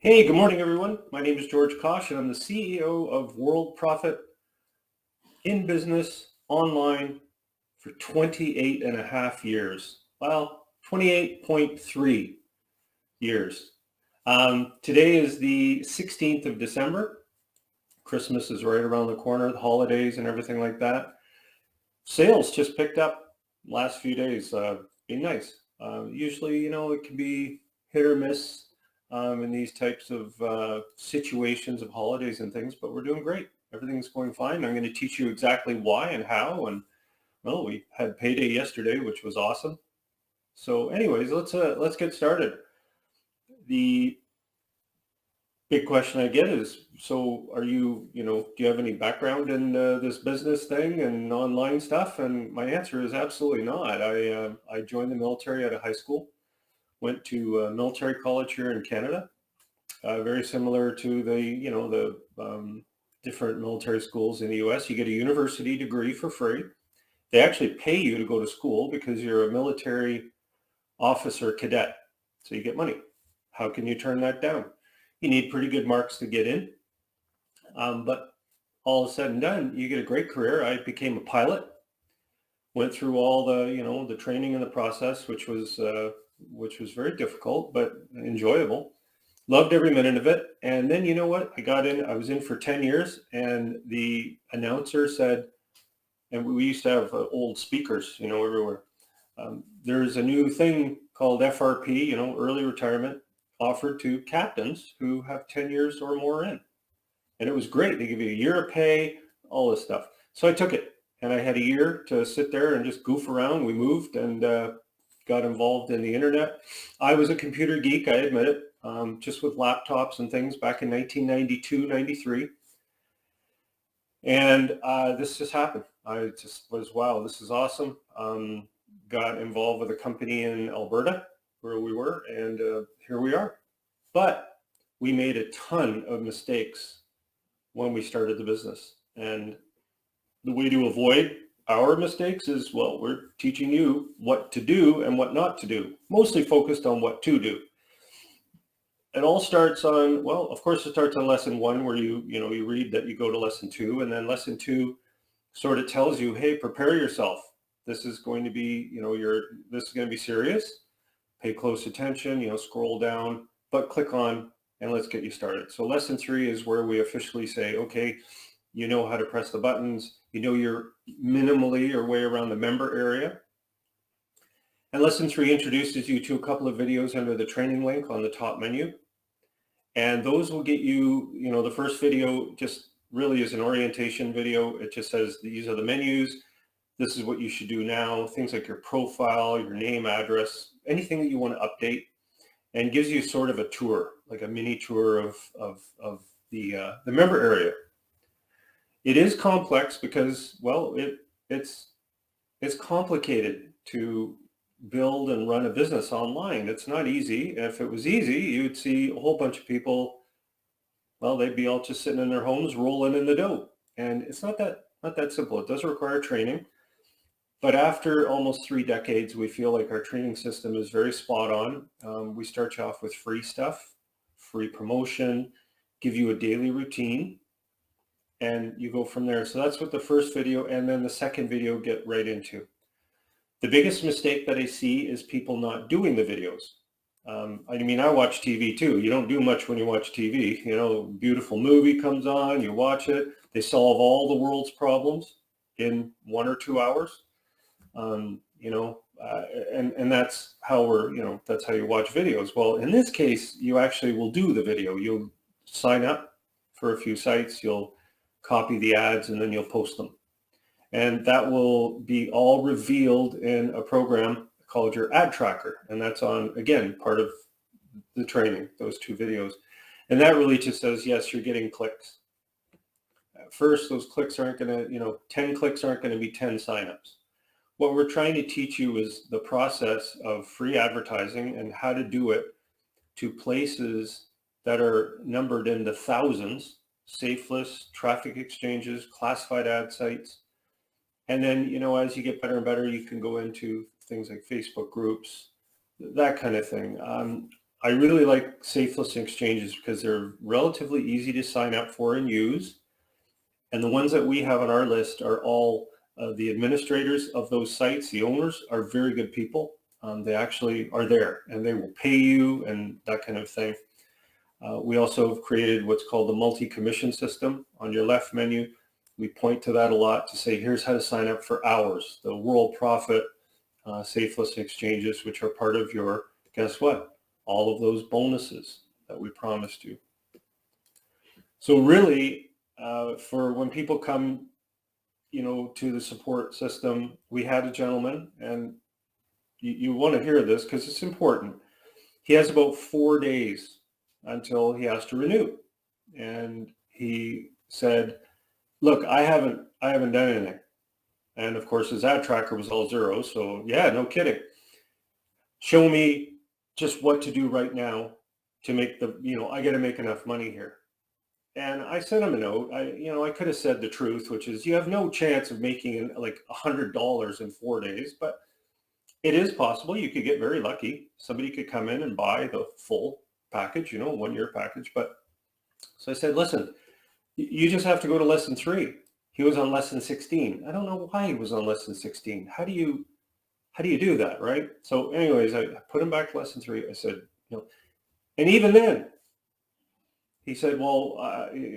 Hey, good morning, everyone. My name is George Kosh, and I'm the CEO of Worldprofit, in business online for 28 and a half years. Well, 28.3 years. Today is the 16th of December. Christmas is right around the corner, the holidays and everything like that. Sales just picked up last few days. Been nice. Usually, it can be hit or miss in these types of situations of holidays and things, but we're doing great. Everything's going fine. I'm going to teach you exactly why and how. And well, we had payday yesterday, which was awesome. So, anyways, let's get started. The big question I get is, so are you, do you have any background in this business thing and online stuff? And my answer is absolutely not. I joined the military out of high school, went to military college here in Canada, very similar to the different military schools in the U.S. You get a university degree for free. They actually pay you to go to school because you're a military officer cadet, so you get money. How can you turn that down? You need pretty good marks to get in, but all said and done, you get a great career. I became a pilot, went through all the training and the process, which was very difficult but enjoyable. Loved every minute of it. And then you know what? I was in for 10 years, and the announcer said, and we used to have old speakers, everywhere. There's a new thing called FRP, early retirement, offered to captains who have 10 years or more in. And it was great. They give you a year of pay, all this stuff. So I took it, and I had a year to sit there and just goof around. We moved and got involved in the internet. I was a computer geek, I admit it, just with laptops and things back in 1992, 93. And this just happened. I just was, wow, this is awesome. Got involved with a company in Alberta where we were, and here we are. But we made a ton of mistakes when we started the business. And the way to avoid our mistakes is, well, we're teaching you what to do and what not to do, mostly focused on what to do. It all starts on, well, of course, it starts on lesson 1 where you read that you go to lesson 2, and then lesson 2 sort of tells you, hey, prepare yourself. This is going to be, this is going to be serious. Pay close attention, scroll down, but click on and let's get you started. So lesson 3 is where we officially say, okay, you know how to press the buttons, you're minimally or way around the member area. And lesson 3 introduces you to a couple of videos under the training link on the top menu. And those will get you, the first video just really is an orientation video. It just says, these are the menus. This is what you should do now. Things like your profile, your name, address, anything that you want to update, and gives you sort of a tour, like a mini tour of the member area. It is complex because, well, it's complicated to build and run a business online. It's not easy. If it was easy, you'd see a whole bunch of people, well, they'd be all just sitting in their homes rolling in the dough. And it's not that simple. It does require training. But after almost 3 decades, we feel like our training system is very spot on. We start you off with free stuff, free promotion, give you a daily routine, and you go from there. So that's what the first video and then the second video get right into. The biggest mistake that I see is people not doing the videos. I watch TV too. You don't do much when you watch TV. Beautiful movie comes on, you watch it. They solve all the world's problems in 1 or 2 hours. And that's how that's how you watch videos. Well, in this case, you actually will do the video. You'll sign up for a few sites, you'll copy the ads, and then you'll post them. And that will be all revealed in a program called your ad tracker. And that's on, again, part of the training, those 2 videos. And that really just says, yes, you're getting clicks. At first, those clicks aren't going to, 10 clicks aren't going to be 10 signups. What we're trying to teach you is the process of free advertising and how to do it to places that are numbered in the thousands, safe lists, traffic exchanges, classified ad sites. And then, as you get better and better, you can go into things like Facebook groups, that kind of thing. I really like safe listing exchanges because they're relatively easy to sign up for and use. And the ones that we have on our list are all the administrators of those sites. The owners are very good people. They actually are there and they will pay you and that kind of thing. We also have created what's called the multi-commission system. On your left menu, we point to that a lot to say, here's how to sign up for ours, the Worldprofit safe listing exchanges, which are part of your, guess what? All of those bonuses that we promised you. So really, for when people come, to the support system, we had a gentleman, and you want to hear this because it's important. He has about 4 days until he has to renew. And he said, look, I haven't done anything. And of course his ad tracker was all zero. So yeah, no kidding. Show me just what to do right now to make I got to make enough money here. And I sent him a note. I could have said the truth, which is you have no chance of making like $100 in 4 days, but it is possible. You could get very lucky. Somebody could come in and buy the full package, 1 year package. But so I said, listen, you just have to go to lesson 3. He was on lesson 16. I don't know why he was on lesson 16. How do you do that, right? So anyways, I put him back to lesson 3. I said, and even then, he said, well,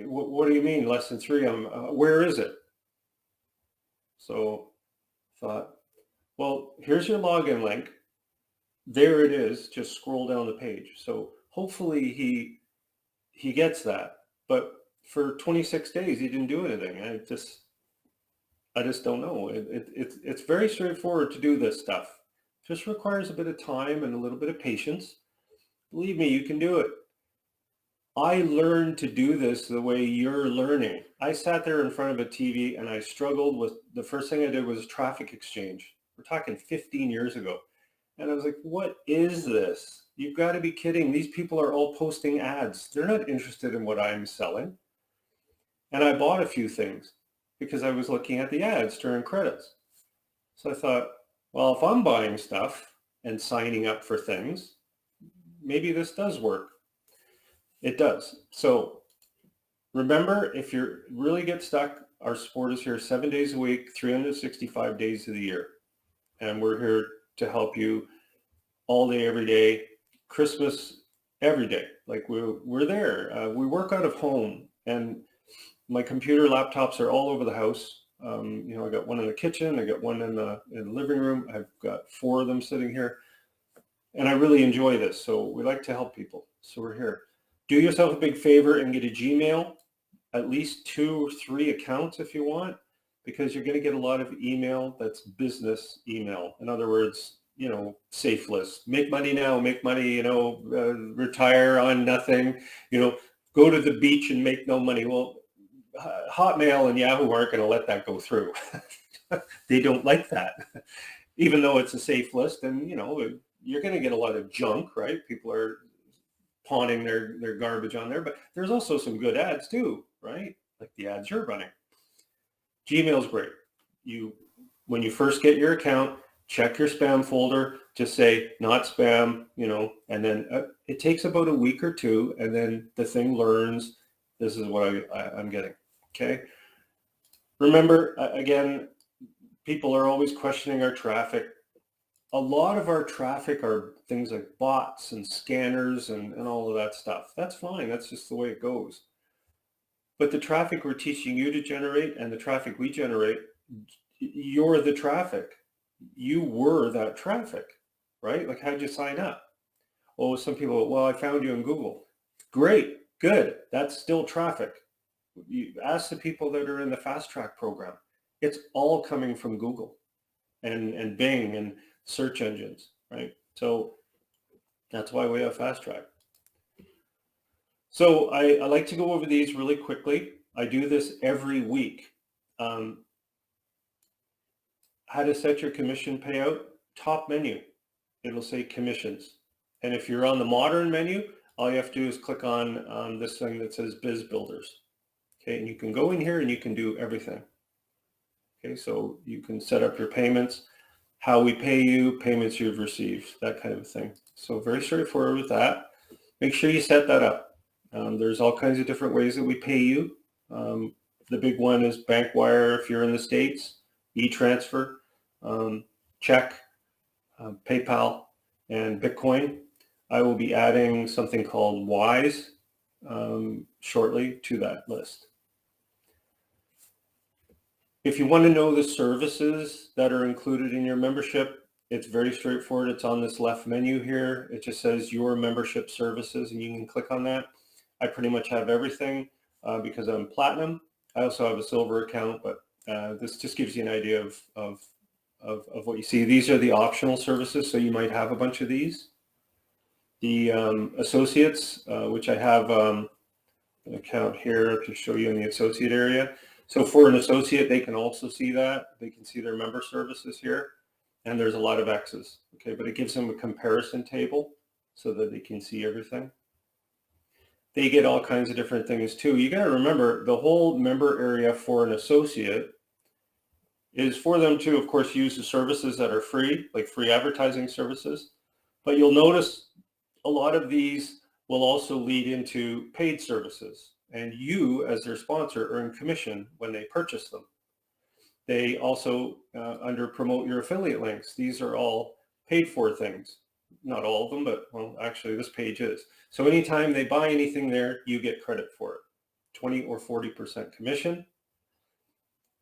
what do you mean lesson 3? Where is it? So I thought, well, here's your login link. There it is. Just scroll down the page. So hopefully he gets that. But for 26 days, he didn't do anything. I just don't know. It's very straightforward to do this stuff. It just requires a bit of time and a little bit of patience. Believe me, you can do it. I learned to do this the way you're learning. I sat there in front of a TV and I struggled with, the first thing I did was traffic exchange. We're talking 15 years ago. And I was like, what is this? You've got to be kidding. These people are all posting ads. They're not interested in what I'm selling. And I bought a few things because I was looking at the ads during credits. So I thought, well, if I'm buying stuff and signing up for things, maybe this does work. It does. So remember, if you really get stuck, our support is here 7 days a week, 365 days of the year. And we're here to help you all day, every day, Christmas, every day. Like we're there. We work out of home, and my computer laptops are all over the house. I got one in the kitchen. I got one in the living room. I've got 4 of them sitting here. And I really enjoy this. So we like to help people. So we're here. Do yourself a big favor and get a Gmail, at least 2 or 3 accounts if you want, because you're going to get a lot of email that's business email. In other words, safe list, make money now, make money, retire on nothing, go to the beach and make no money. Well, Hotmail and Yahoo aren't going to let that go through. They don't like that, even though it's a safe list. And, you're going to get a lot of junk, right? People are pawning their garbage on there, but there's also some good ads too, right? Like the ads you're running. Gmail's great. When you first get your account, check your spam folder, just say not spam, and then it takes about a week or 2, and then the thing learns this is what I'm getting. Okay. Remember, again, people are always questioning our traffic. A lot of our traffic are things like bots and scanners and all of that stuff. That's fine. That's just the way it goes. But the traffic we're teaching you to generate and the traffic we generate, you're the traffic. You were that traffic, right? Like, how'd you sign up? Oh, some people, well, I found you in Google. Great, good. That's still traffic. You ask the people that are in the fast track program. It's all coming from Google and Bing and search engines, right? So that's why we have fast track. So I like to go over these really quickly. I do this every week. How to set your commission payout, top menu. It'll say commissions. And if you're on the modern menu, all you have to do is click on this thing that says Biz Builders. Okay, and you can go in here and you can do everything. Okay, so you can set up your payments, how we pay you, payments you've received, that kind of thing. So very straightforward with that. make sure you set that up. There's all kinds of different ways that we pay you. The big one is bank wire if you're in the States, e-transfer, check, PayPal, and Bitcoin. I will be adding something called Wise shortly to that list. If you want to know the services that are included in your membership, it's very straightforward. It's on this left menu here. It just says your membership services, and you can click on that. I pretty much have everything because I'm platinum. I also have a silver account, but this just gives you an idea of what you see. These are the optional services, so you might have a bunch of these. The associates, which I have an account here to show you in the associate area. So for an associate, they can also see that. They can see their member services here, and there's a lot of X's, okay? But it gives them a comparison table so that they can see everything. They get all kinds of different things too. You got to remember the whole member area for an associate is for them to, of course, use the services that are free, like free advertising services. But you'll notice a lot of these will also lead into paid services, and you as their sponsor earn commission when they purchase them. They also under promote your affiliate links. These are all paid for things. Not all of them, but well, actually this page is. So anytime they buy anything there, you get credit for it, 20 or 40% commission.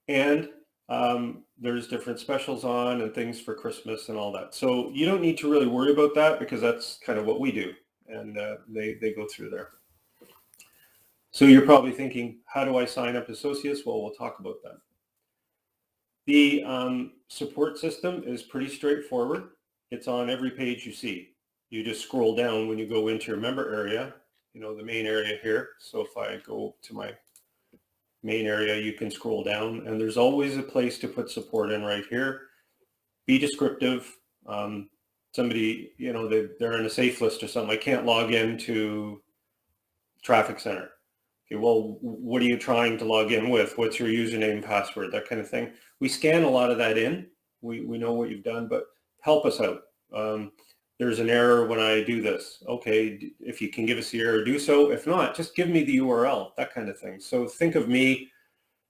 And there's different specials on and things for Christmas and all that. So you don't need to really worry about that because that's kind of what we do. And they go through there. So you're probably thinking, how do I sign up associates? Well, we'll talk about that. The support system is pretty straightforward. It's on every page you see. You just scroll down when you go into your member area, you know, the main area here. So if I go to my main area, you can scroll down, and there's always a place to put support in right here. Be descriptive. Somebody, you know, they're in a safe list or something. I can't log into traffic center. Okay, well, what are you trying to log in with? What's your username and password? That kind of thing. We scan a lot of that in. We know what you've done, but help us out. There's an error when I do this. Okay, if you can give us the error, do so. If not, just give me the URL, that kind of thing. So think of me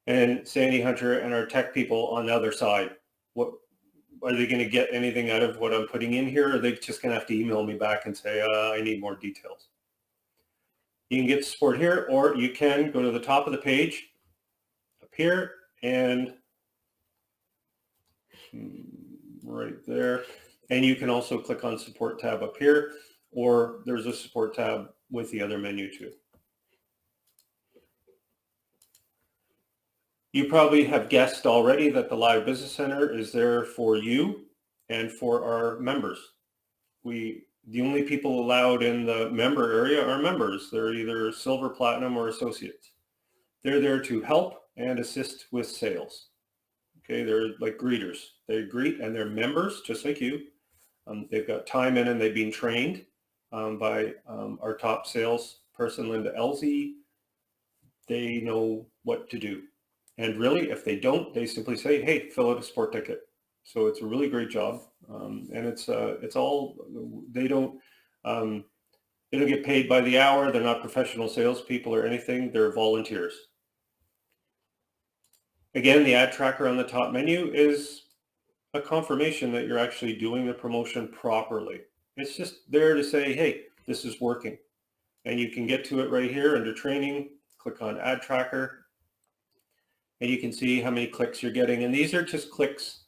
and Sandy Hunter and our tech people on the other side. What are they going to get anything out of what I'm putting in here? Or are they just going to have to email me back and say, I need more details? You can get support here, or you can go to the top of the page up here and right there. And you can also click on support tab up here, or there's a support tab with the other menu too. You probably have guessed already that the Live Business Center is there for you and for our members. The only people allowed in the member area are members. They're either silver, platinum, or associates. They're there to help and assist with sales. Okay, they're like greeters. They greet, and they're members just like you. They've got time in and they've been trained by our top sales person, Linda Elsie. They know what to do. And really, if they don't, they simply say, hey, fill out a support ticket. So it's a really great job. And it's all, they don't get paid by the hour. They're not professional salespeople or anything. They're volunteers. Again, the ad tracker on the top menu is a confirmation that you're actually doing the promotion properly. It's just there to say, hey, this is working. And you can get to it right here under training, click on ad tracker, and you can see how many clicks you're getting. And these are just clicks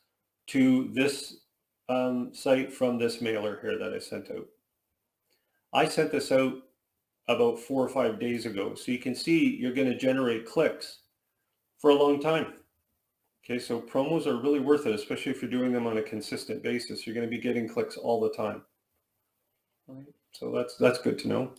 to this site from this mailer here that I sent out. I sent this out about 4 or 5 days ago. So you can see you're going to generate clicks for a long time. Okay, so promos are really worth it, especially if you're doing them on a consistent basis. You're going to be getting clicks all the time. All right, so that's good to know.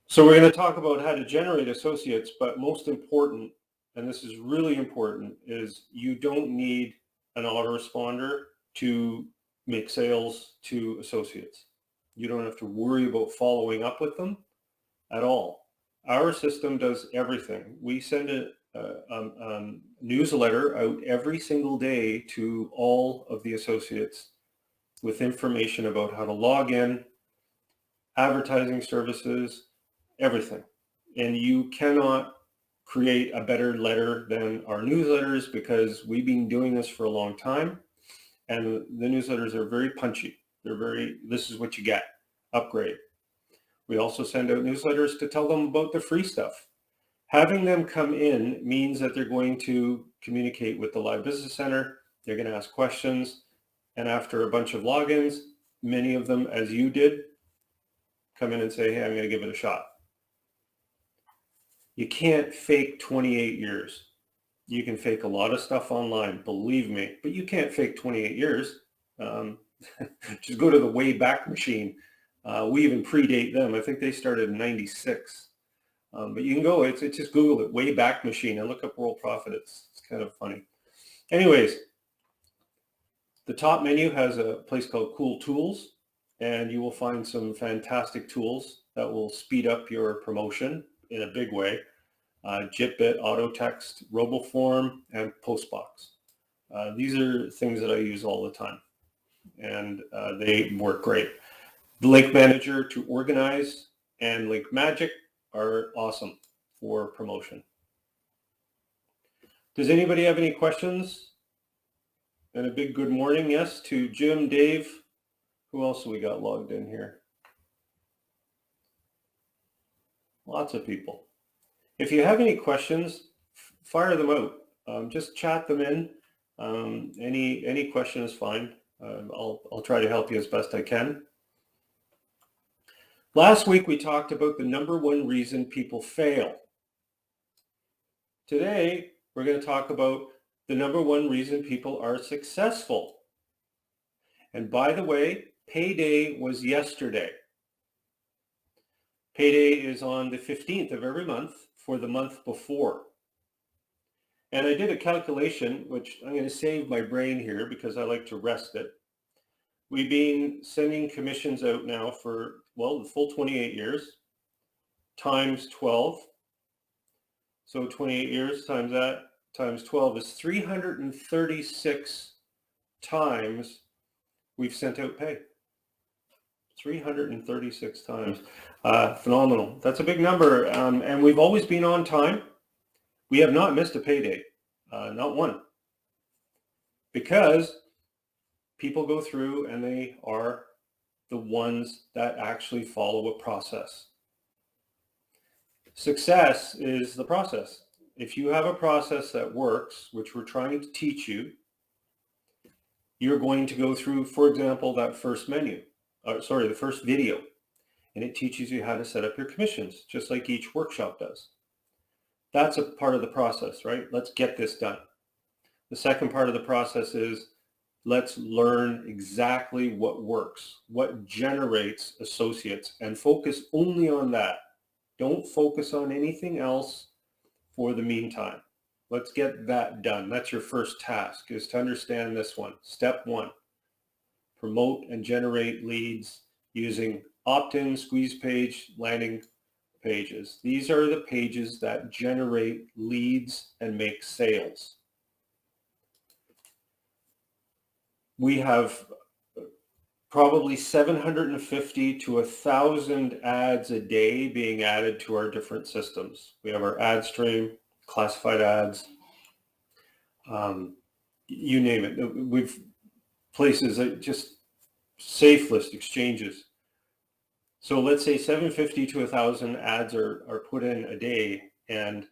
So we're going to talk about how to generate associates, but most important, and this is really important, is you don't need an autoresponder to make sales to associates. You don't have to worry about following up with them at all. Our system does everything. We send a newsletter out every single day to all of the associates with information about how to log in, advertising services, everything. And you cannot create a better letter than our newsletters, because we've been doing this for a long time, and the newsletters are very punchy. This is what you get, upgrade. We also send out newsletters to tell them about the free stuff. Having them come in means that they're going to communicate with the Live Business Center. They're going to ask questions. And after a bunch of logins, many of them, as you did, come in and say, hey, I'm going to give it a shot. You can't fake 28 years. You can fake a lot of stuff online, believe me, but you can't fake 28 years. Just go to the Wayback Machine. We even predate them. I think they started in 96. But you can go, it's just Google it, Wayback Machine, and look up Worldprofit. It's kind of funny. Anyways, the top menu has a place called Cool Tools, and you will find some fantastic tools that will speed up your promotion in a big way. Jitbit, AutoText, RoboForm, and Postbox. These are things that I use all the time, and they work great. The Link Manager to organize and Link Magic are awesome for promotion. Does anybody have any questions? And a big good morning, yes, to Jim, Dave. Who else have we got logged in here? Lots of people. If you have any questions, fire them out. Just chat them in. Any question is fine. I'll try to help you as best I can. Last week we talked about the number one reason people fail. Today we're going to talk about the number one reason people are successful. And by the way, payday was yesterday. Payday is on the 15th of every month for the month before. And I did a calculation, which I'm going to save my brain here because I like to rest it. We've been sending commissions out now for, well, the full 28 years times 12. So 28 years times that times 12 is 336 times we've sent out pay. 336 times. Phenomenal. That's a big number. And we've always been on time. We have not missed a payday, not one. Because people go through and they are the ones that actually follow a process. Success is the process. If you have a process that works, which we're trying to teach you, you're going to go through, for example, that first the first video, and it teaches you how to set up your commissions, just like each workshop does. That's a part of the process, right? Let's get this done. The second part of the process is let's learn exactly what works, what generates associates, and focus only on that. Don't focus on anything else for the meantime. Let's get that done. That's your first task, is to understand this one. Step one, promote and generate leads using opt-in, squeeze page, landing pages. These are the pages that generate leads and make sales. We have probably 750 to 1,000 ads a day being added to our different systems. We have our ad stream, classified ads, you name it. We've places that just safe list exchanges. So let's say 750 to 1,000 ads are put in a day, and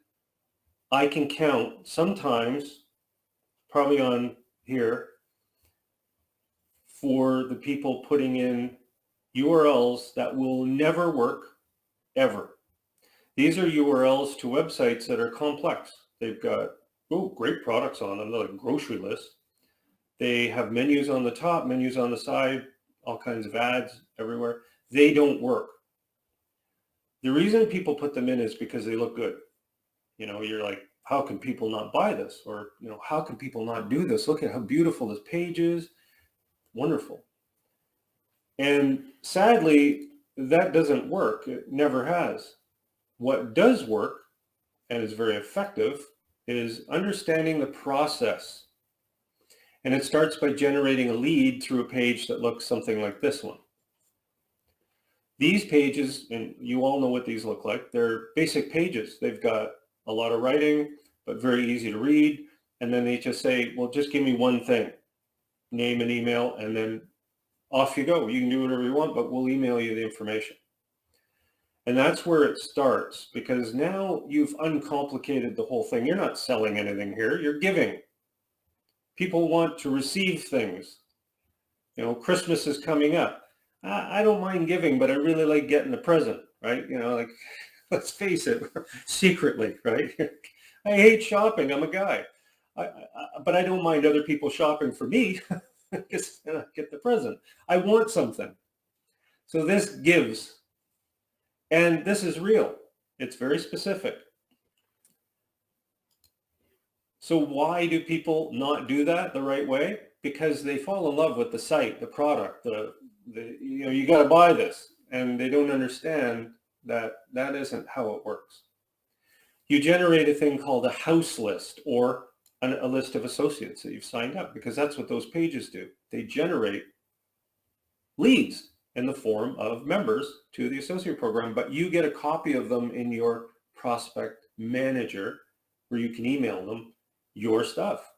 I can count sometimes, probably on here, for the people putting in URLs that will never work, ever. These are URLs to websites that are complex. They've got great products on them, like a grocery list. They have menus on the top, menus on the side, all kinds of ads everywhere. They don't work. The reason people put them in is because they look good. You know, you're like, how can people not buy this? Or, you know, how can people not do this? Look at how beautiful this page is. Wonderful. And sadly, that doesn't work. It never has. What does work and is very effective is understanding the process And it starts by generating a lead through a page that looks something like this one. These pages, and you all know what these look like, they're basic pages. They've got a lot of writing, but very easy to read. And then they just say, well, just give me one thing, name and email, and then off you go. You can do whatever you want, but we'll email you the information. And that's where it starts, because now you've uncomplicated the whole thing. You're not selling anything here. You're giving. People want to receive things. You know, Christmas is coming up. I don't mind giving, but I really like getting a present, right? You know, like, let's face it, secretly, right? I hate shopping. I'm a guy. But I don't mind other people shopping for me. Just get the present. I want something. So this gives. And this is real. It's very specific. So why do people not do that the right way? Because they fall in love with the site, the product, you know, you got to buy this. And they don't understand that that isn't how it works. You generate a thing called a house list, or a list of associates that you've signed up, because that's what those pages do. They generate leads in the form of members to the associate program, but you get a copy of them in your prospect manager, where you can email them your stuff.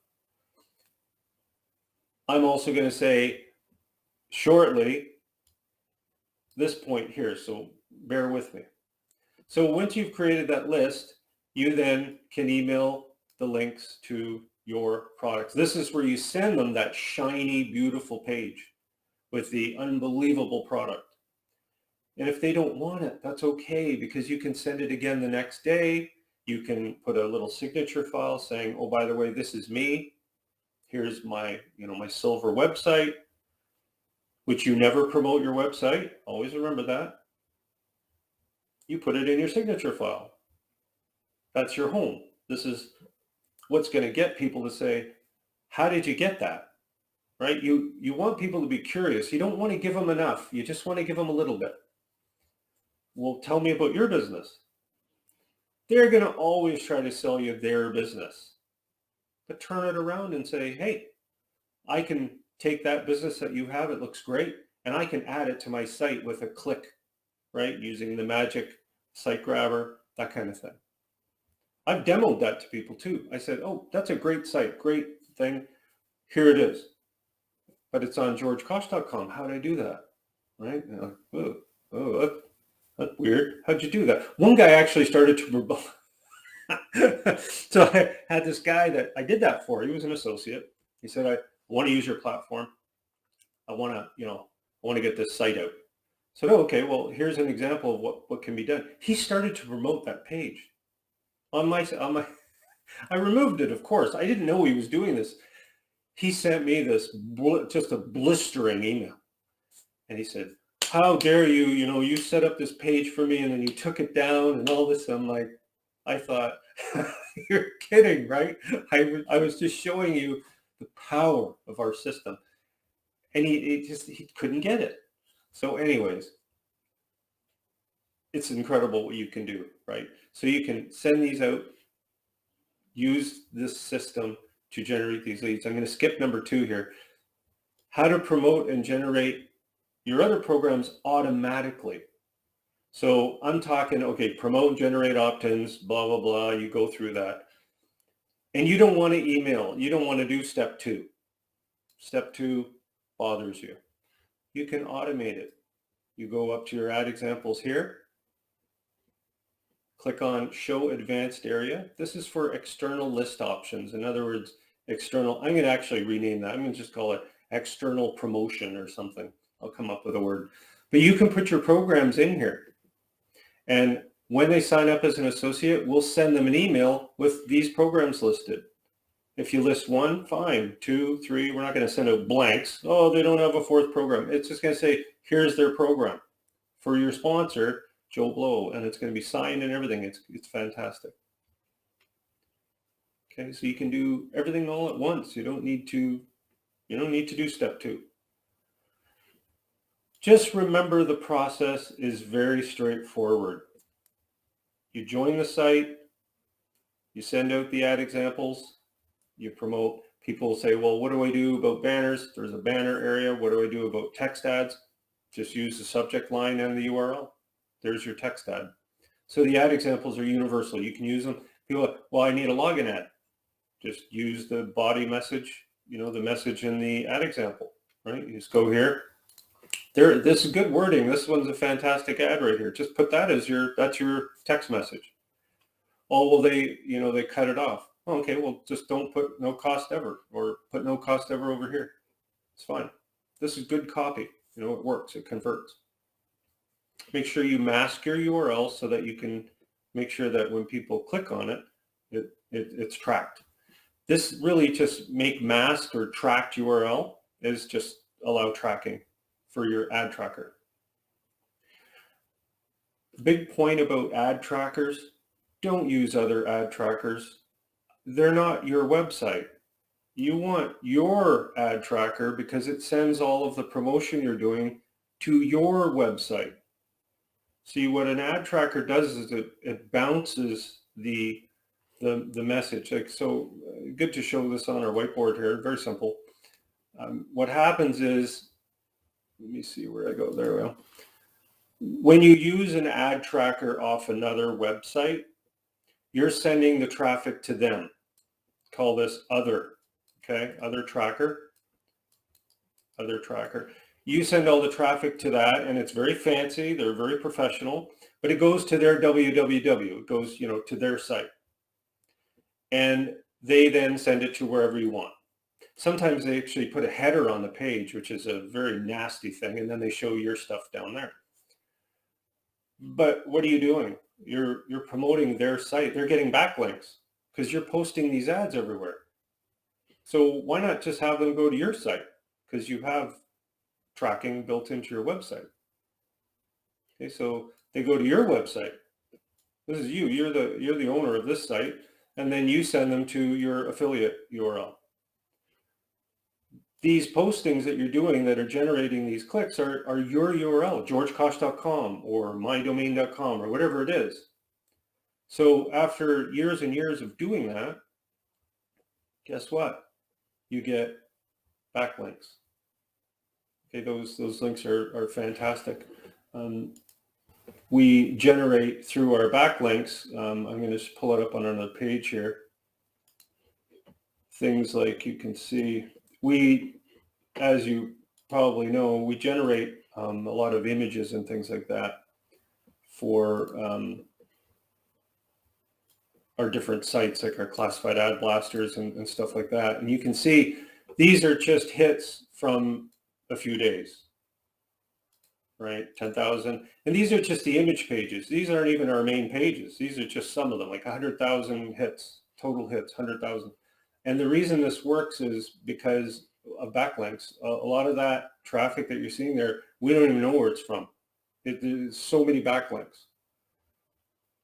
I'm also going to say shortly this point here, so bear with me. So once you've created that list, you then can email the links to your products. This is where you send them that shiny, beautiful page with the unbelievable product. And if they don't want it, that's okay, because you can send it again the next day. You can put a little signature file saying, oh, by the way, this is me. Here's my, you know, my silver website, which you never promote your website. Always remember that. You put it in your signature file. That's your home. This is what's going to get people to say, how did you get that? Right? You want people to be curious. You don't want to give them enough. You just want to give them a little bit. Well, tell me about your business. They're going to always try to sell you their business. But turn it around and say, hey, I can take that business that you have, it looks great, and I can add it to my site with a click, right? Using the magic site grabber, that kind of thing. I've demoed that to people too. I said, oh, that's a great site, great thing. Here it is. But it's on georgekosh.com. How did I do that? Right? And like, oh, that's weird. How'd you do that? One guy actually started to So I had this guy that I did that for. He was an associate. He said, I want to use your platform. I want to get this site out. So, okay, well, here's an example of what can be done. He started to promote that page on my, I removed it, of course. I didn't know he was doing this. He sent me this, just a blistering email. And he said, how dare you, you set up this page for me and then you took it down and all this. I'm like, I thought, you're kidding, right? I was just showing you the power of our system. And he couldn't get it. So anyways, it's incredible what you can do, right? So you can send these out, use this system to generate these leads. I'm going to skip number 2 here. How to promote and generate your other programs automatically. So I'm talking, okay, promote and generate opt-ins, blah, blah, blah. You go through that. And you don't want to email. You don't want to do step 2. Step 2 bothers you. You can automate it. You go up to your ad examples here. Click on show advanced area. This is for external list options. In other words, external, I'm going to actually rename that. I'm going to just call it external promotion or something. I'll come up with a word. But you can put your programs in here. And when they sign up as an associate, we'll send them an email with these programs listed. If you list 1, fine. 2, 3, we're not going to send out blanks. Oh, they don't have a 4th program. It's just going to say, here's their program for your sponsor, Joe Blow, and it's going to be signed and everything. It's fantastic. Okay, so you can do everything all at once. You don't need to do step 2. Just remember the process is very straightforward. You join the site, you send out the ad examples, you promote. People say, well, what do I do about banners? There's a banner area. What do I do about text ads? Just use the subject line and the URL. There's your text ad. So the ad examples are universal. You can use them. People are, well, I need a login ad. Just use the body message, the message in the ad example, right? You just go here. This is good wording. This one's a fantastic ad right here. Just put that as that's your text message. Oh, well, they cut it off. Okay, well, just don't put no cost ever, or put no cost ever over here. It's fine. This is good copy. It works. It converts. Make sure you mask your URL so that you can make sure that when people click on it, it's tracked. This really just make masked or tracked URL is just allow tracking for your ad tracker. The big point about ad trackers, don't use other ad trackers. They're not your website. You want your ad tracker because it sends all of the promotion you're doing to your website. See, what an ad tracker does is it bounces the message. Like, so good to show this on our whiteboard here. Very simple. What happens is, let me see where I go. There we go. When you use an ad tracker off another website, you're sending the traffic to them. Call this other, okay? Other tracker. You send all the traffic to that, and it's very fancy. They're very professional, but it goes to their www. It goes, to their site. And they then send it to wherever you want. Sometimes they actually put a header on the page, which is a very nasty thing, and then they show your stuff down there. But what are you doing? You're promoting their site. They're getting backlinks because you're posting these ads everywhere. So why not just have them go to your site? Because you have tracking built into your website. Okay, so they go to your website. This is you. You're the owner of this site, and then you send them to your affiliate URL. These postings that you're doing that are generating these clicks are your URL, georgekosh.com or mydomain.com or whatever it is. So after years and years of doing that, guess what? You get backlinks. Okay, those links are fantastic. We generate through our backlinks. I'm going to just pull it up on another page here. Things like you can see, as you probably know, we generate a lot of images and things like that for our different sites, like our classified ad blasters and stuff like that. And you can see these are just hits from a few days, right? 10,000. And these are just the image pages. These aren't even our main pages. These are just some of them, like 100,000 hits, total hits, 100,000. And the reason this works is because of backlinks. A lot of that traffic that you're seeing there, we don't even know where it's from. There's so many backlinks.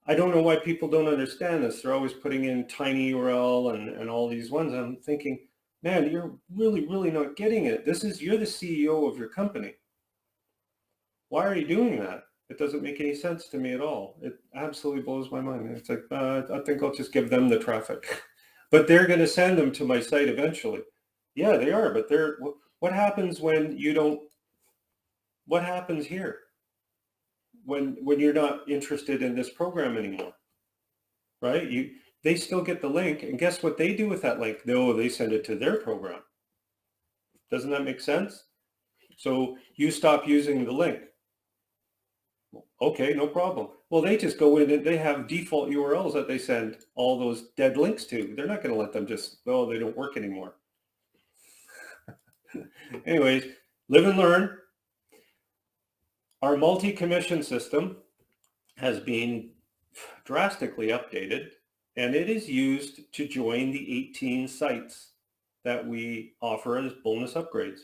I don't know why people don't understand this. They're always putting in tiny URL and all these ones. I'm thinking, man, you're really, really not getting it. You're the CEO of your company. Why are you doing that? It doesn't make any sense to me at all. It absolutely blows my mind. It's like, I think I'll just give them the traffic. But they're going to send them to my site eventually. Yeah, they are, but what happens when you don't, what happens here when you're not interested in this program anymore, right? They still get the link, and guess what they do with that link? They send it to their program. Doesn't that make sense? So you stop using the link. Okay, no problem. Well, they just go in and they have default URLs that they send all those dead links to. They're not going to let them they don't work anymore. Anyways, live and learn. Our multi-commission system has been drastically updated, and it is used to join the 18 sites that we offer as bonus upgrades.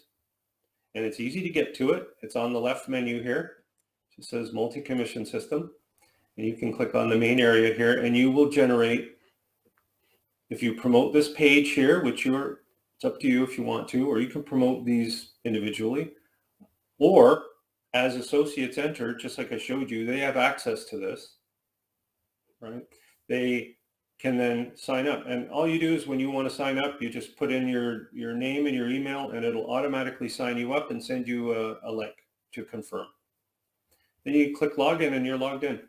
And it's easy to get to it. It's on the left menu here. It says multi-commission system. And you can click on the main area here, and you will generate, if you promote this page here, it's up to you if you want to, or you can promote these individually, or as associates enter, just like I showed you, they have access to this, right? They can then sign up. And all you do is when you want to sign up, you just put in your name and your email, and it'll automatically sign you up and send you a link to confirm. Then you click login and you're logged in.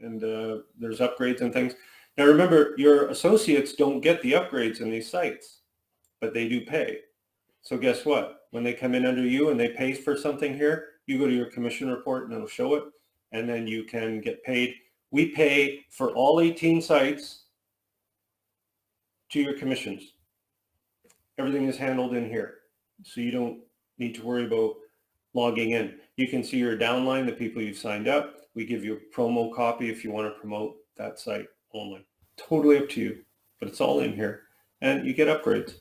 And there's upgrades and things. Now remember, your associates don't get the upgrades in these sites, but they do pay. So guess what? When they come in under you and they pay for something here, you go to your commission report and it'll show it, and then you can get paid. We pay for all 18 sites to your commissions. Everything is handled in here, so you don't need to worry about logging in. You can see your downline, the people you've signed up. We give you a promo copy if you want to promote that site only. Totally up to you, but it's all in here, and you get upgrades.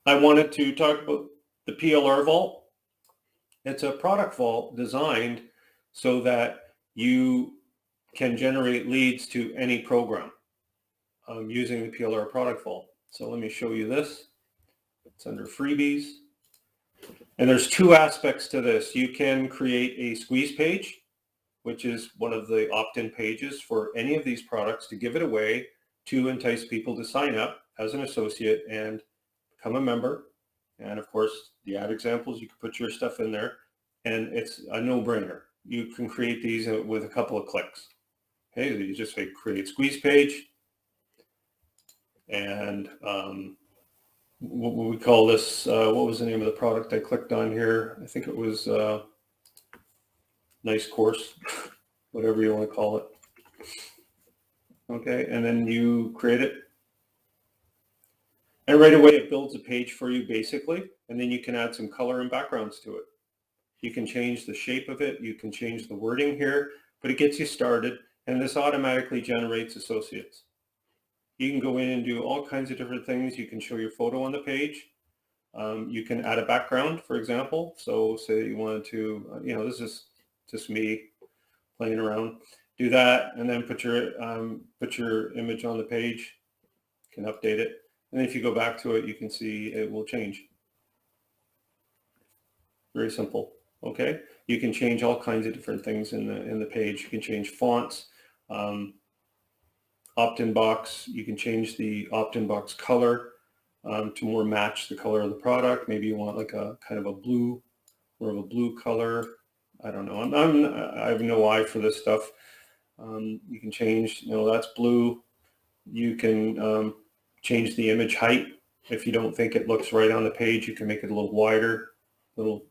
I wanted to talk about the PLR Vault. It's a product vault designed so that you can generate leads to any program using the PLR product vault. So let me show you this. It's under freebies. And there's two aspects to this. You can create a squeeze page, which is one of the opt-in pages for any of these products, to give it away to entice people to sign up as an associate and become a member. And of course, the ad examples, you can put your stuff in there, and it's a no-brainer. You can create these with a couple of clicks. Okay, so you just say create squeeze page, and what we call this, what was the name of the product I clicked on here? I think it was Nice Course, whatever you want to call it. Okay, and then you create it. And right away it builds a page for you basically, and then you can add some color and backgrounds to it. You can change the shape of it, you can change the wording here, but it gets you started, and this automatically generates associates. You can go in and do all kinds of different things. You can show your photo on the page. You can add a background, for example. So say you wanted to, this is just me playing around. Do that, and then put your image on the page. You can update it. And then if you go back to it, you can see it will change. Very simple. Okay. You can change all kinds of different things in the page. You can change fonts, opt-in box. You can change the opt-in box color to more match the color of the product. Maybe you want like a kind of a blue, more of a blue color. I don't know. I have no eye for this stuff. You can change, that's blue. You can change the image height. If you don't think it looks right on the page, you can make it a little wider, a little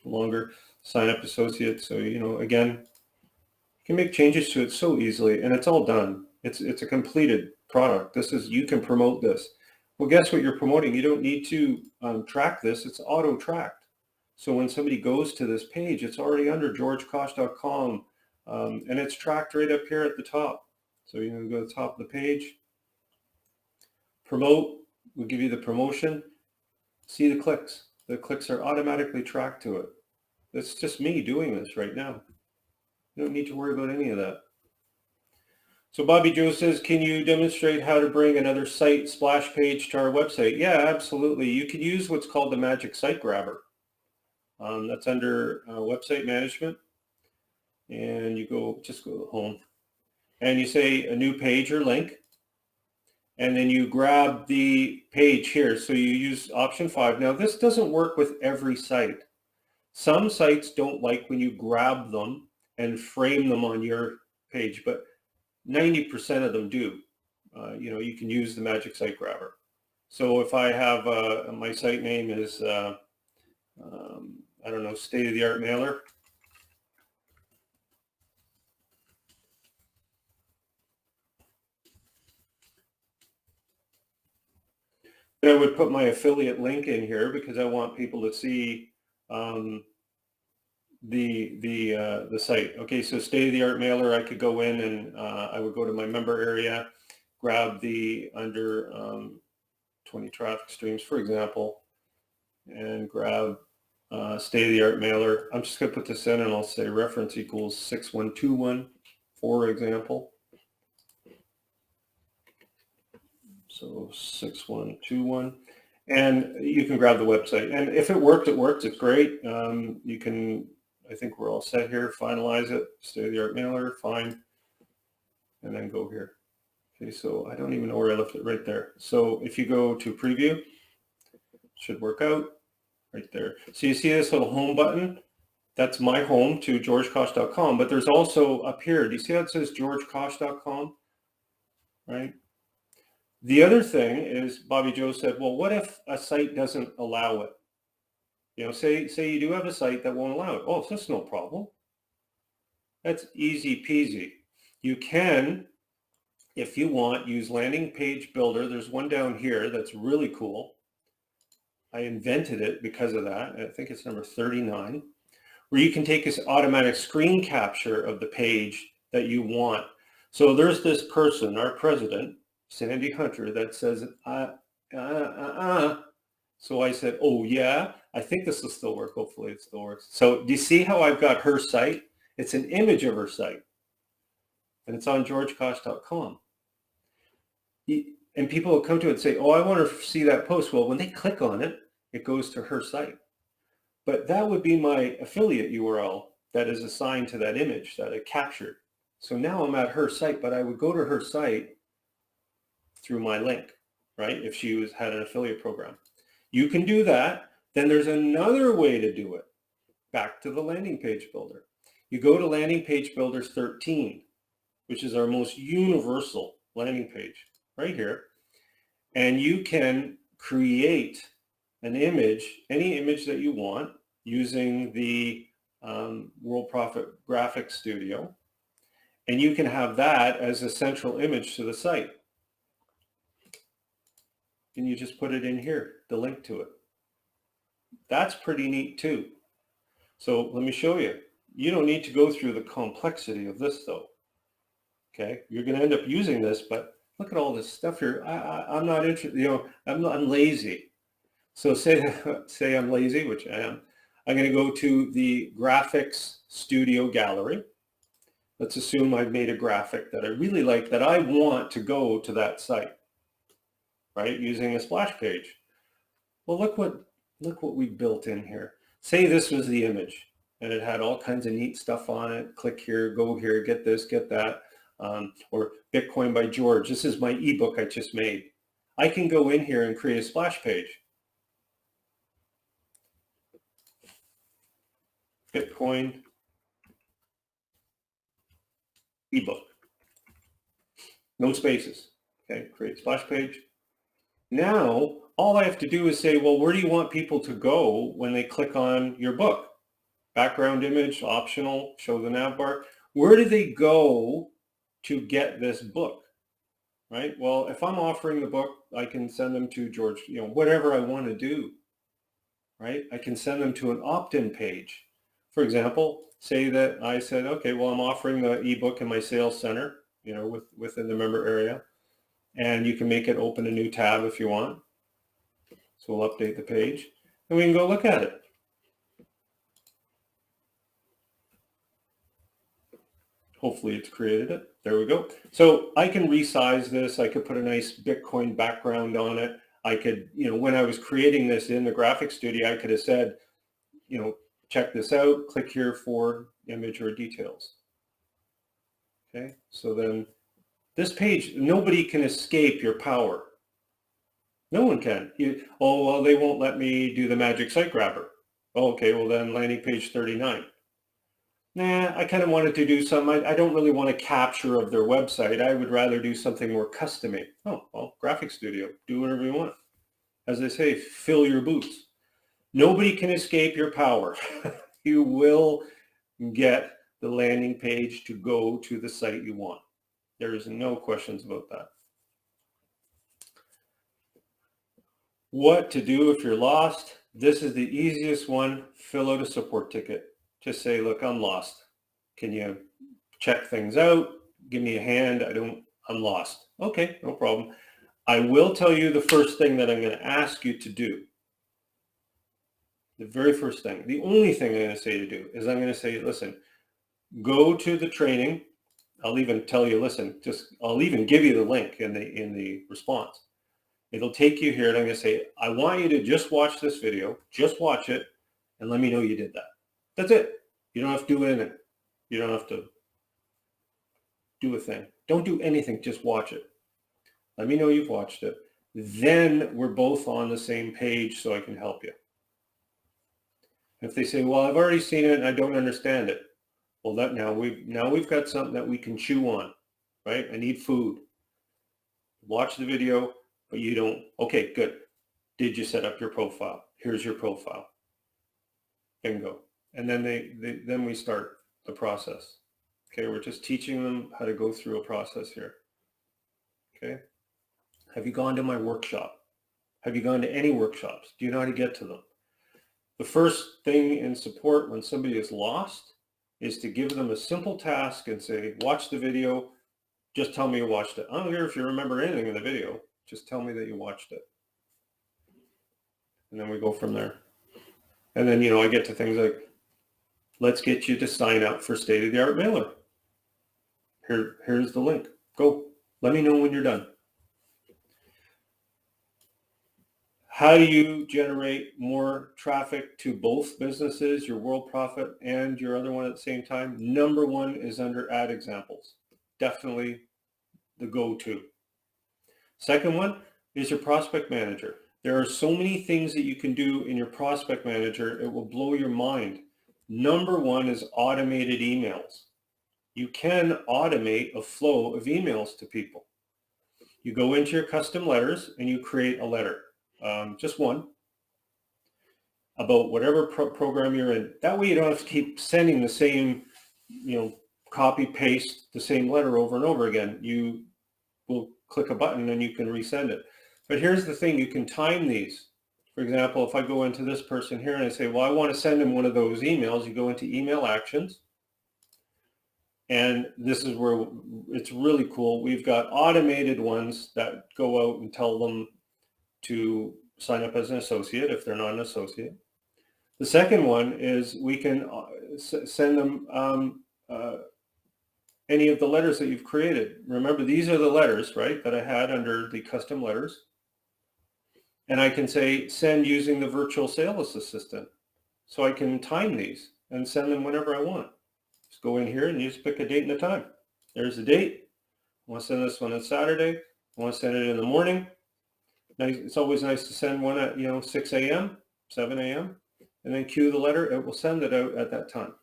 longer. Sign up associates. So, again, you can make changes to it so easily, and it's all done. It's a completed product. You can promote this. Well, guess what you're promoting? You don't need to track this. It's auto-tracked. So when somebody goes to this page, it's already under georgekosh.com, and it's tracked right up here at the top. So you go to the top of the page. Promote, we'll give you the promotion. See the clicks. The clicks are automatically tracked to it. It's just me doing this right now. You don't need to worry about any of that. So Bobby Joe says, can you demonstrate how to bring another site splash page to our website? Yeah, absolutely. You can use what's called the magic site grabber. That's under website management. And you just go home. And you say a new page or link. And then you grab the page here. So you use option 5. Now this doesn't work with every site. Some sites don't like when you grab them and frame them on your page, but 90% of them do. You can use the magic site grabber. So if I have my site name is, state-of-the-art mailer. I would put my affiliate link in here because I want people to see the site. Okay, so state-of-the-art mailer, I could go in and I would go to my member area, grab the under 20 traffic streams, for example, and grab state-of-the-art mailer. I'm just going to put this in and I'll say reference equals 6121, for example. So 6121, and you can grab the website. And if it works, it works. It's great. You can I think we're all set here. Finalize it, state-of-the-art mailer, fine, and then go here. Okay, so I don't even know where I left it, right there. So if you go to preview, should work out right there. So you see this little home button? That's my home to georgekosh.com, but there's also up here, do you see how it says georgekosh.com, right? The other thing is, Bobby Joe said, well, what if a site doesn't allow it? You know, say you do have a site that won't allow it. Oh, so that's no problem. That's easy peasy. You can, if you want, use landing page builder. There's one down here that's really cool. I invented it because of that. I think it's number 39, where you can take this automatic screen capture of the page that you want. So there's this person, our president, Sandy Hunter, that says, So I said, oh yeah, I think this will still work. Hopefully it still works. So do you see how I've got her site? It's an image of her site, and it's on georgekosh.com. And people will come to it and say, oh, I want to see that post. Well, when they click on it, it goes to her site. But that would be my affiliate URL that is assigned to that image that I captured. So now I'm at her site, but I would go to her site through my link, right? If she had an affiliate program. You can do that. Then there's another way to do it. Back to the landing page builder. You go to landing page builders 13, which is our most universal landing page right here. And you can create an image, any image that you want, using the Worldprofit Graphics Studio. And you can have that as a central image to the site. And you just put it in here, the link to it. That's pretty neat too. So let me show you. You don't need to go through the complexity of this though. Okay, you're going to end up using this, but look at all this stuff here. I'm not interested, you know, I'm lazy. So say I'm lazy, which I am. I'm going to go to the graphics studio gallery. Let's assume I've made a graphic that I really like, that I want to go to that site, right? Using a splash page. Well, look what we built in here. Say this was the image and it had all kinds of neat stuff on it. Click here, go here, get this, get that. Or Bitcoin by George. This is my ebook I just made. I can go in here and create a splash page. Bitcoin ebook. No spaces. Okay, create splash page. Now, all I have to do is say, well, where do you want people to go when they click on your book? Background image, optional, show the nav bar. Where do they go to get this book, right? Well, if I'm offering the book, I can send them to George, you know, whatever I want to do, right? I can send them to an opt-in page. For example, say that I said, okay, well, I'm offering the ebook in my sales center, you know, within the member area, and you can make it open a new tab if you want. So we'll update the page and we can go look at it. Hopefully it's created it. There we go. So I can resize this. I could put a nice Bitcoin background on it. I could, you know, when I was creating this in the graphic studio, I could have said, you know, check this out, click here for image or details. Okay, so then this page, nobody can escape your power. No one can. Oh, well, they won't let me do the magic site grabber. Oh, okay, well then landing page 39. Nah, I kind of wanted to do something. I don't really want a capture of their website. I would rather do something more custom-made. Oh, well, graphic studio, do whatever you want. As they say, fill your boots. Nobody can escape your power. You will get the landing page to go to the site you want. There is no questions about that. What to do if you're lost? This is the easiest one. Fill out a support ticket. Just say, look, I'm lost. Can you check things out? Give me a hand. I'm lost. Okay, no problem. I will tell you the first thing that I'm going to ask you to do. The very first thing, the only thing I'm going to say to do is I'm going to say, listen, go to the training. I'll even tell you, listen, I'll even give you the link in the response. It'll take you here and I'm going to say, I want you to just watch this video, just watch it and let me know you did that. That's it. You don't have to do anything. You don't have to do a thing. Don't do anything, just watch it. Let me know you've watched it. Then we're both on the same page so I can help you. If they say, well, I've already seen it and I don't understand it. Well, now we've got something that we can chew on, right? I need food. Watch the video, but you don't. Okay, good. Did you set up your profile? Here's your profile. Bingo. And then then we start the process. Okay, we're just teaching them how to go through a process here. Okay. Have you gone to my workshop? Have you gone to any workshops? Do you know how to get to them? The first thing in support when somebody is lost is to give them a simple task and say, watch the video. Just tell me you watched it. I don't care if you remember anything in the video. Just tell me that you watched it. And then we go from there. And then, I get to things like, let's get you to sign up for state-of-the-art mailer. Here's the link. Go. Let me know when you're done. How do you generate more traffic to both businesses, your Worldprofit and your other one at the same time? Number one is under ad examples. Definitely the go-to. Second one is your prospect manager. There are so many things that you can do in your prospect manager, it will blow your mind. Number one is automated emails. You can automate a flow of emails to people. You go into your custom letters and you create a letter. Just one, about whatever program you're in. That way you don't have to keep sending the same, copy paste the same letter over and over again. You will click a button and you can resend it. But here's the thing, you can time these. For example, if I go into this person here and I say, well, I want to send them one of those emails, you go into email actions. And this is where it's really cool. We've got automated ones that go out and tell them to sign up as an associate if they're not an associate. The second one is we can send them any of the letters that you've created. Remember, these are the letters, right, that I had under the custom letters. And I can say send using the virtual sales assistant. So I can time these and send them whenever I want. Just go in here and you just pick a date and a time. There's the date. I want to send this one on Saturday. I want to send it in the morning. It's always nice to send one at 6 a.m., 7 a.m., and then cue the letter. It will send it out at that time.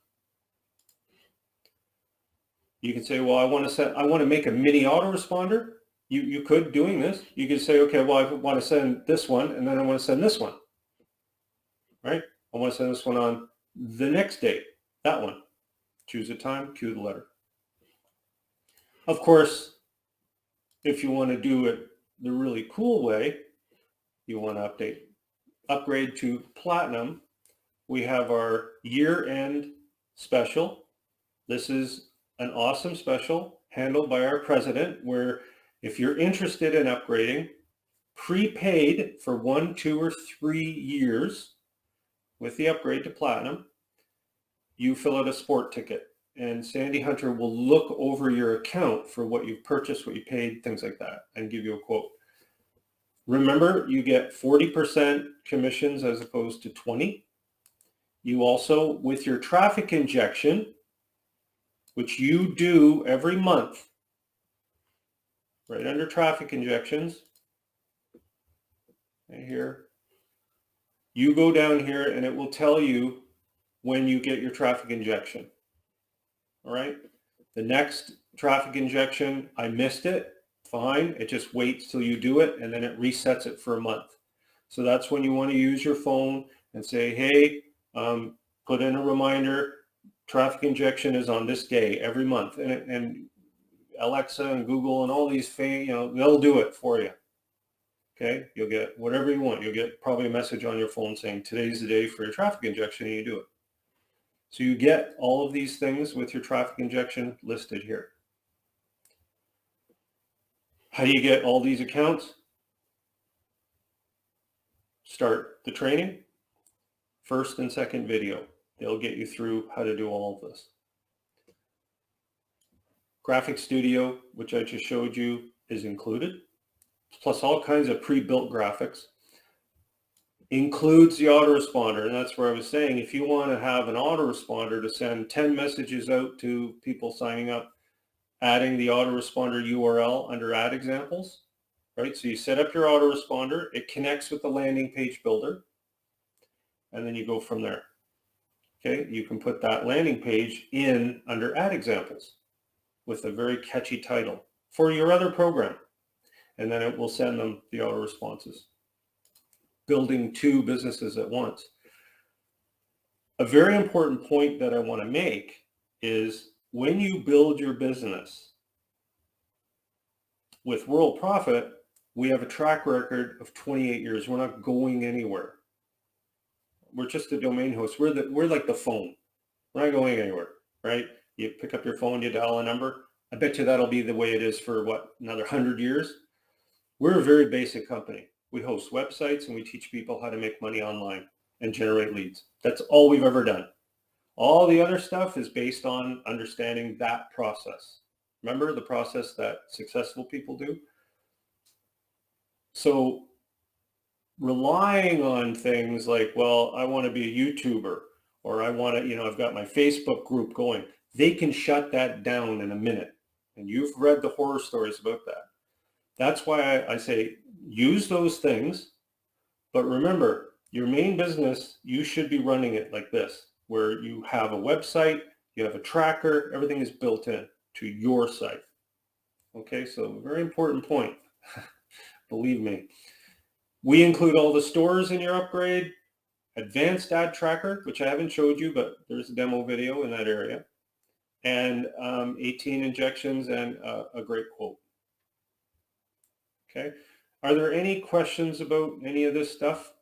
You can say, well, I want to make a mini autoresponder. You could doing this. You could say, okay, well, I want to send this one, and then I want to send this one. Right? I want to send this one on the next date. That one. Choose a time, cue the letter. Of course, if you want to do it the really cool way, you want to upgrade to platinum. We have our year-end special. This is an awesome special handled by our president, where if you're interested in upgrading, prepaid for 1, 2, or 3 years with the upgrade to platinum, you fill out a sport ticket. And Sandy Hunter will look over your account for what you've purchased, what you paid, things like that, and give you a quote. Remember, you get 40% commissions as opposed to 20. You also, with your traffic injection, which you do every month, right under traffic injections, right here, you go down here and it will tell you when you get your traffic injection. All right. The next traffic injection, I missed it. Fine. It just waits till you do it and then it resets it for a month. So that's when you want to use your phone and say, hey, put in a reminder, traffic injection is on this day every month. And Alexa and Google and all these, they'll do it for you. Okay. You'll get whatever you want. You'll get probably a message on your phone saying today's the day for your traffic injection, and you do it. So you get all of these things with your traffic injection listed here. How do you get all these accounts? Start the training, first and second video. They'll get you through how to do all of this. Graphic Studio, which I just showed you, is included, plus all kinds of pre-built graphics. includes the autoresponder. And that's where I was saying, if you want to have an autoresponder to send 10 messages out to people signing up, adding the autoresponder URL under ad examples, right? So you set up your autoresponder, it connects with the landing page builder, and then you go from there. Okay, you can put that landing page in under ad examples with a very catchy title for your other program. And then it will send them the auto responses. Building two businesses at once. A very important point that I want to make is when you build your business with Worldprofit, we have a track record of 28 years. We're not going anywhere. We're just a domain host. We're like the phone. We're not going anywhere, right? You pick up your phone, you dial a number. I bet you that'll be the way it is for what, another 100 years? We're a very basic company. We host websites and we teach people how to make money online and generate leads. That's all we've ever done. All the other stuff is based on understanding that process. Remember the process that successful people do? So relying on things like, well, I want to be a YouTuber, or I want to, I've got my Facebook group going. They can shut that down in a minute. And you've read the horror stories about that. That's why I say use those things. But remember, your main business, you should be running it like this, where you have a website, you have a tracker, everything is built in to your site. Okay, so very important point. Believe me. We include all the stores in your upgrade, advanced ad tracker, which I haven't showed you, but there's a demo video in that area, and 18 injections and a great quote. Okay. Are there any questions about any of this stuff?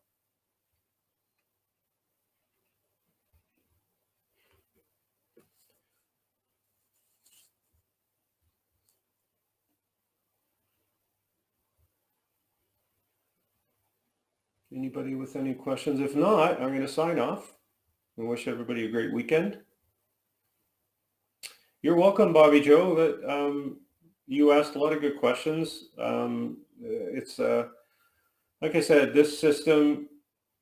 Anybody with any questions? If not, I'm going to sign off and wish everybody a great weekend. You're welcome, Bobby Joe. You asked a lot of good questions. It's like I said, this system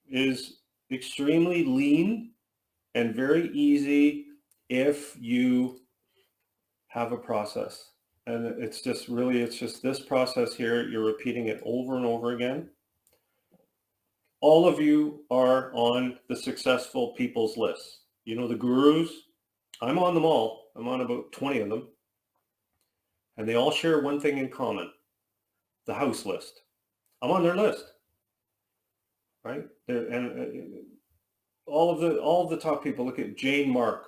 is extremely lean and very easy if you have a process. And it's just this process here. You're repeating it over and over again. All of you are on the successful people's list. You know, the gurus, I'm on them all. I'm on about 20 of them. And they all share one thing in common, the house list. I'm on their list, right? And all of the top people, look at Jane Mark.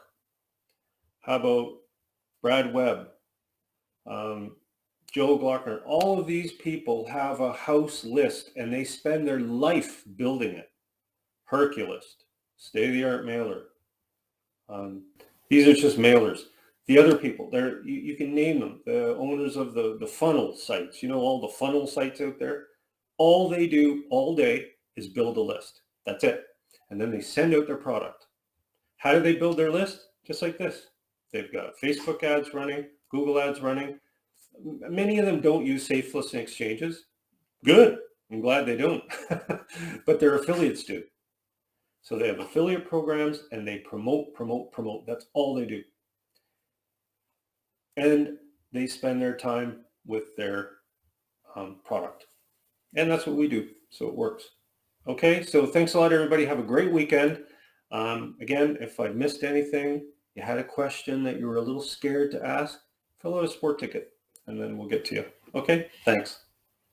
How about Brad Webb? Joe Glockner, all of these people have a house list and they spend their life building it. Herculist, state-of-the-art mailer. These are just mailers. The other people, you can name them, the owners of the funnel sites, all the funnel sites out there, all they do all day is build a list. That's it. And then they send out their product. How do they build their list? Just like this. They've got Facebook ads running, Google ads running. Many of them don't use safe listing exchanges. Good. I'm glad they don't. But their affiliates do. So they have affiliate programs and they promote. That's all they do. And they spend their time with their product. And that's what we do. So it works. Okay. So thanks a lot, everybody. Have a great weekend. Again, if I missed anything, you had a question that you were a little scared to ask, fill out a sport ticket and then we'll get to you. Okay. Thanks.